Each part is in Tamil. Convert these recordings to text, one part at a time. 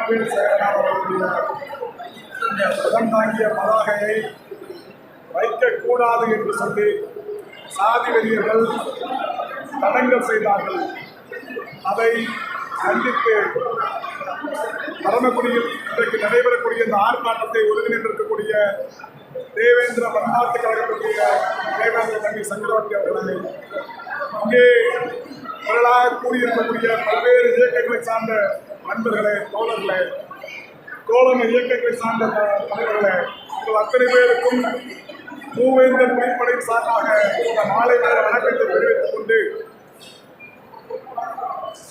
இமானுவேல் சேகரன் அவர்களுடைய பதம் தாங்கிய பதாகையை வைக்கக்கூடாது என்று சொல்லி சாதி வெறியர்கள் தடங்கல் செய்தார்கள். அதை கண்டித்து பரமக்குடியில் இன்றைக்கு நடைபெறக்கூடிய இந்த ஆர்ப்பாட்டத்தை ஒருங்கிணைந்திருக்கக்கூடிய தேவேந்திர பன்னாட்டு கழகத்துடைய தேவேந்திர தம்பி சங்கரவர்த்தி அவர்களை, இங்கே குரலாக கூறியிருக்கக்கூடிய பல்வேறு இயக்கங்களை சார்ந்த நண்பர்களே, தோழர்களே, தோழமை இயக்கங்களை சார்ந்த தலைவர்களே, உங்கள் அத்தனை பேருக்கும் மூவேந்தர் புலிப்படை சார்பாக இந்த மாலை நேர வணக்கத்தை தெரிவித்துக் கொண்டு,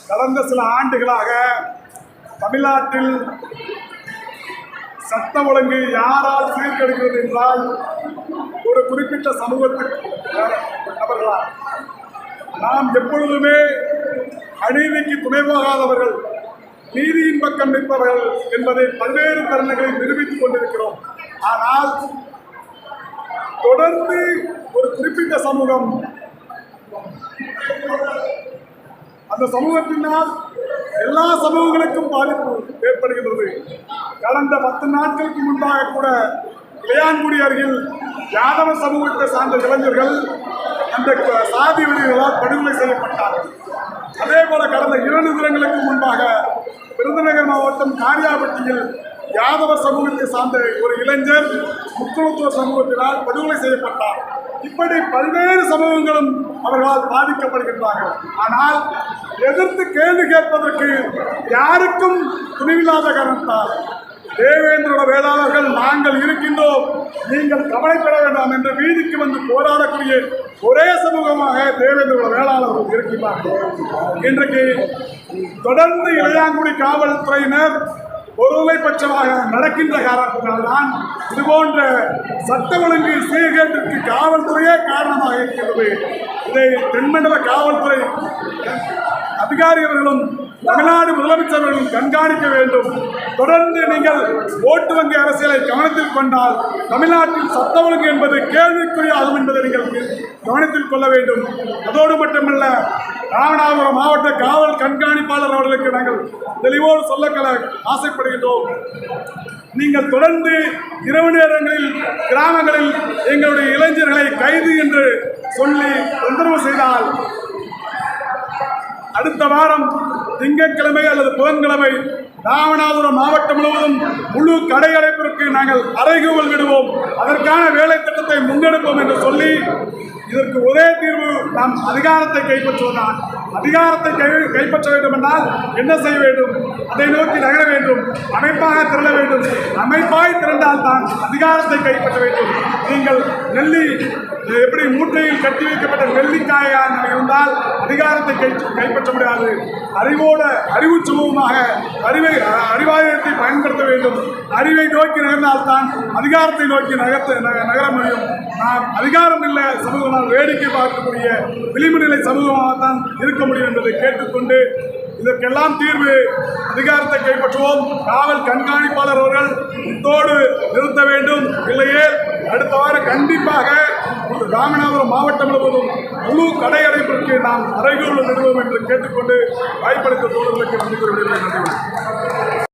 கடந்த சில ஆண்டுகளாக தமிழ்நாட்டில் சட்ட ஒழுங்கு யாரால் சீர்கெடுக்கிறது என்றால் ஒரு குறிப்பிட்ட சமூகத்துக்கு நபர்களால். நாம் எப்பொழுதுமே அநீதிக்கு துணை போகாதவர்கள், நீதியின் பக்கம் நிற்பவர்கள் என்பதை பல்வேறு தருணங்களில் நிரூபித்துக் கொண்டிருக்கிறோம். ஆனால் தொடர்ந்து ஒரு குறிப்பிட்ட சமூகம், அந்த சமூகத்தினால் எல்லா சமூகங்களுக்கும் பாதிப்பு ஏற்படுகின்றது. கடந்த 10 நாட்களுக்கு முன்பாக கூட இளையான்குடி அருகில் யாதவ சமூகத்தை சார்ந்த இளைஞர்கள் அந்த சாதி வெறிகளால் படுகொலை செய்யப்பட்டார்கள். அதே போல கடந்த 2 தினங்களுக்கு முன்பாக விருதுநகர் மாவட்டம் காரியாபட்டியில் யாதவ சமூகத்தை சார்ந்த ஒரு இளைஞர் முக்குளத்துவ சமூகத்தினால் படுகொலை செய்யப்பட்டார். இப்படி பல்வேறு சமூகங்களும் அவர்களால் பாதிக்கப்படுகின்றார்கள். ஆனால் எதிர்த்து கேள்வி கேட்பதற்கு யாருக்கும் துணிவில்லாத காரணத்தால் தேவேந்திரோட வேளாளர்கள் நாங்கள் இருக்கின்றோம், நீங்கள் கவலைப்பட வேண்டாம் என்று வீதிக்கு வந்து போராடக்கூடிய ஒரே சமூகமாக தேவேந்திரோட வேளாளர்கள் இருக்கின்றார்கள். இன்றைக்கு தொடர்ந்து இளையான்குடி காவல்துறையினர் ஒருமைப்பட்சமாக நடக்கின்ற காரணத்தினால்தான் இதுபோன்ற சட்ட ஒழுங்கு சீர்கேட்டிற்கு காவல்துறையே காரணமாக இருக்கிறது. இதை தென்மண்டல காவல்துறை அதிகாரிகளும் தமிழ்நாடு முதலமைச்சர்களும் கண்காணிக்க வேண்டும். தொடர்ந்து நீங்கள் ஓட்டு வங்கி அரசியலை கவனத்தில் கொண்டால் தமிழ்நாட்டில் சட்ட ஒழுங்கு என்பது கேள்விக்குறியாகும் என்பதை நீங்கள் கவனத்தில் கொள்ள வேண்டும். அதோடு மட்டுமல்ல, ராமநாதபுரம் மாவட்ட காவல் கண்காணிப்பாளர் அவர்களுக்கு நாங்கள் தெளிவோடு சொல்ல ஆசைப்படுகின்றோம். நீங்கள் தொடர்ந்து இரவு நேரங்களில் கிராமங்களில் எங்களுடைய இளைஞர்களை கைது என்று சொல்லி தொந்தரவு செய்தால் அடுத்த வாரம் திங்கட்கிழமை அல்லது புதன்கிழமை ராமநாதபுரம் மாவட்டம் முழுவதும் முழு கடை அடைப்பிற்கு நாங்கள் அறைகூவல் விடுவோம், அதற்கான வேலை திட்டத்தை முன்னெடுப்போம் என்று சொல்லி, இதற்கு ஒரே தீர்வு நாம் அதிகாரத்தை கைப்பற்றுவதுதான். அதிகாரத்தை கைப்பற்ற வேண்டும் என்றால் என்ன செய்ய வேண்டும்? அதை நோக்கி நகர வேண்டும், அமைப்பாக திரள வேண்டும். அமைப்பாய் திரண்டால் தான் அதிகாரத்தை கைப்பற்ற வேண்டும். நீங்கள் நெல்லி எப்படி மூட்டையில் கட்டி வைக்கப்பட்ட நெல்லிக்காயாக இருந்தால் அதிகாரத்தை கைப்பற்ற முடியாது. அறிவு சமூகமாக அறிவாயத்தை பயன்படுத்த வேண்டும். அறிவை நோக்கி நகர்ந்தால்தான் அதிகாரத்தை நோக்கி நகர முடியும். நாம் அதிகாரம் இல்லை சமூகம் வேடிக்கை பார்க்கக்கூடிய விளிம்பு நிலை சமூகமாகத்தான் இருக்க முடியும் என்பதை கேட்டுக்கொண்டு, இதற்கெல்லாம் தீர்வு அதிகாரத்தை கைப்பற்றுவோம். காவல் கண்காணிப்பாளர் அவர்கள் இதோடு நிறுத்த வேண்டும். இல்லையே அடுத்த வாரம் கண்டிப்பாக ராமநாதபுரம் மாவட்டம் முழுவதும் முழு கடை அடைப்பிற்கு நாம் அறைகூவல் விடுவோம் என்று கேட்டுக்கொண்டு வாய்ப்பளித்த தோழர்களுக்கு நன்றி.